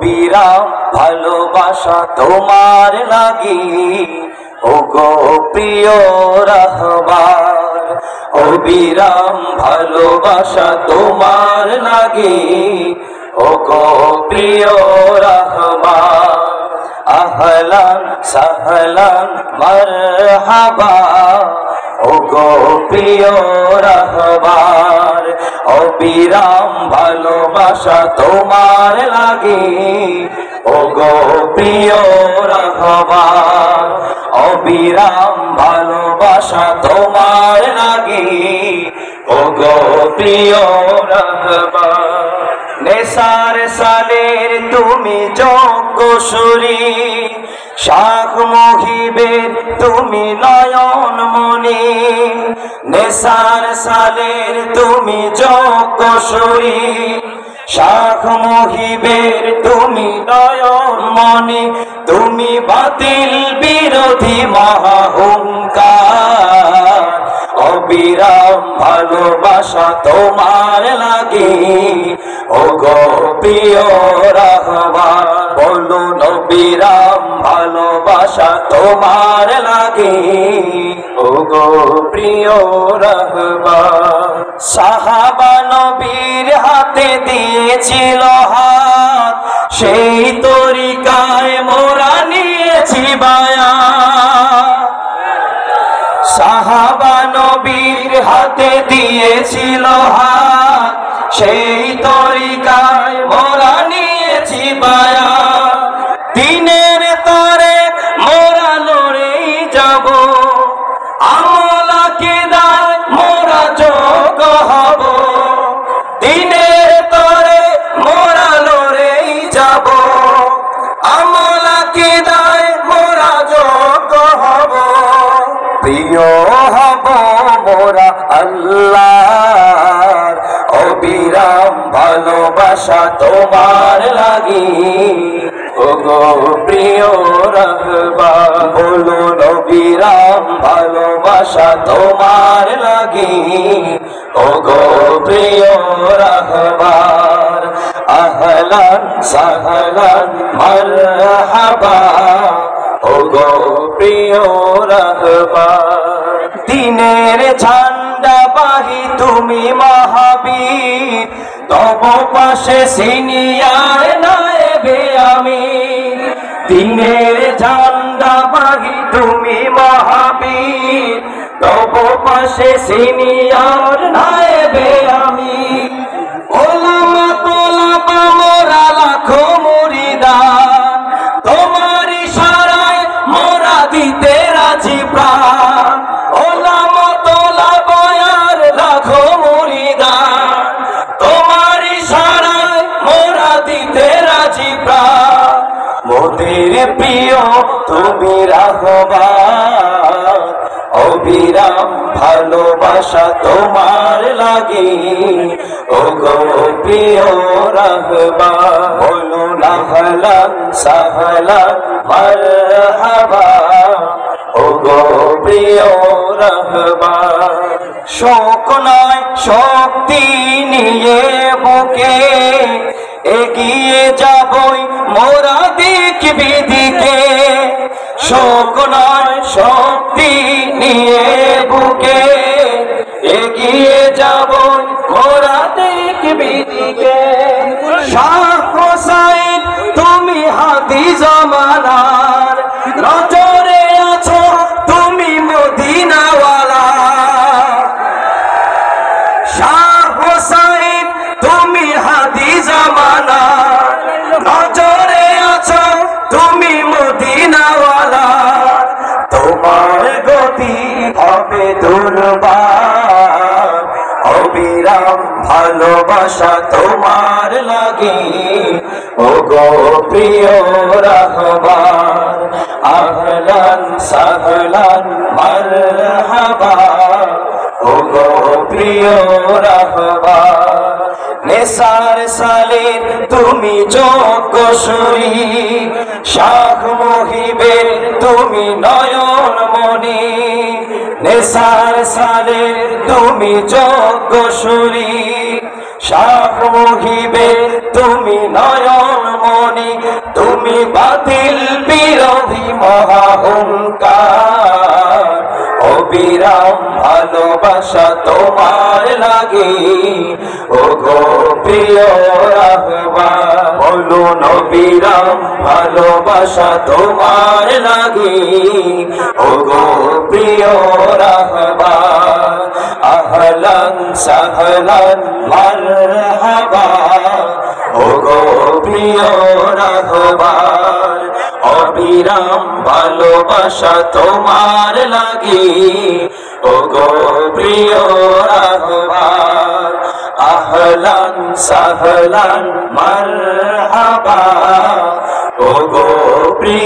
অবিরাম ভালোবাসা তোমার লাগি ওগো প্রিয় রাহবার, অবিরাম ভালোবাসা তোমার লাগি ওগো প্রিয় রাহবার। আহলান সাহলান মারহাবা ওগো প্রিয় রাহবার, অবিরাম ভালোবাসা তোমার লাগি ওগো প্রিয় রাহবার, অবিরাম ভালোবাসা তোমার লাগি ওগো প্রিয় রাহবার। নেসার সালের তুমি যোগ্য সুরি, শাখ মুহিবের তুমি নয়ন মনি, নেসার সালের তুমি যোগ্য সুরি, শাখ মুহিবের তুমি নয়ন মনি, তুমি বাতিল বিরোধী মহাহুঙ্কার, অবিরাম ভালোবাসা তোমার লাগি ওগো প্রিয় রাহবার। বলুন অবিরাম ভালোবাসা তোমার লাগি ওগো প্রিয় রাহবার। সাহাবা নবীর হাতে দিয়েছিল হাত, সেই তরিকায় মোরা নিয়েছি বায়াত। সাহাবা নবীর হাতে দিয়েছিল হাত, সেই তরিকায় মোরা নিয়েছি বায়াত। দিনের তরে মোরা লড়েই যাব, আমল আকীদায় মোরা যোগ হব। দিনের তরে মোরা লড়েই যাব, আমল আকীদায় মোরা যোগ হব। প্রিয় হব মোরা আল্লাহর, অবিরাম ভালোবাসা তোমার লাগি ওগো প্রিয় রাহবার। বলুন অবিরাম ভালোবাসা তোমার লাগি ওগো প্রিয় রাহবার। আহলান সাহলান মারহাবা ওগো প্রিয় রাহবার। দিনের ঝান্ডা বাহি তুমি মহাবীর, তব পাশে সিনিয়ার নায়েবে আমি। দিনের ঝান্ডা বাহি তুমি মহাবীর, তব পাশে সিনিয়ার নায়েবে আমি। ওলামা তোলাবা মোরা লাখো মুরিদান, তোমার ইশারায় মোরা দিতে রাজি প্রাণ। ওলামা তোলাবা আর লাখো মুরিদান, তোমার ইশারায় মোরা দিতে রাজি প্রাণ। মোদের প্রিয় তুমি রাহবার, অবিরাম ভালোবাসা তোমার লাগি ওগো প্রিয় রাহবার। বলুন আহলান সাহলান মারহাবা ওগো প্রিয় রাহবার। শোক নয় শক্তি নিয়ে বুকে এগিয়ে যাবই মোরা দিক বিদিকে। শোক নয় শক্তি নিয়ে বুকে এগিয়ে যাবই মোরা দিক বিদিকে। শাহ হোসাইন তুমি হাদি জামানার, নজরে আছো তুমি মদিনাওয়ালা। শাহ হোসাইন তুমি হাদি জামানার, নজরে আছো তুমি মদিনাওয়ালা। তোমার গতি হবে দুর্বার, অবিরাম ভালোবাসা তোমার লাগি ওগো প্রিয় রাহবার। আহলান সাহলান মারহাবা ওগো প্রিয় রাহবার। নেসার সালের তুমি যোগ্য সুরি, শাখ মুহিবের তুমি নয়ন মনি, নেসার সালের তুমি যোগ্য সুরি, শাখ মুহিবের তুমি নয়ন মনি, মহাহুঙ্কার অবিরাম ভালোবাসা তোমার লাগে ওগো প্রিয় রাহবার বলুন অবিরাম ভালোবাসা তোমার লাগে ওগো প্রিয় রাহবার আহলান সাহলান মারহাবা ওগো প্রিয় রাহবার অবিরাম ভালোবাসা তোমার লাগে ওগো প্রিয় রাহবার আহলান সাহলান মারহাবা ওগো প্রিয়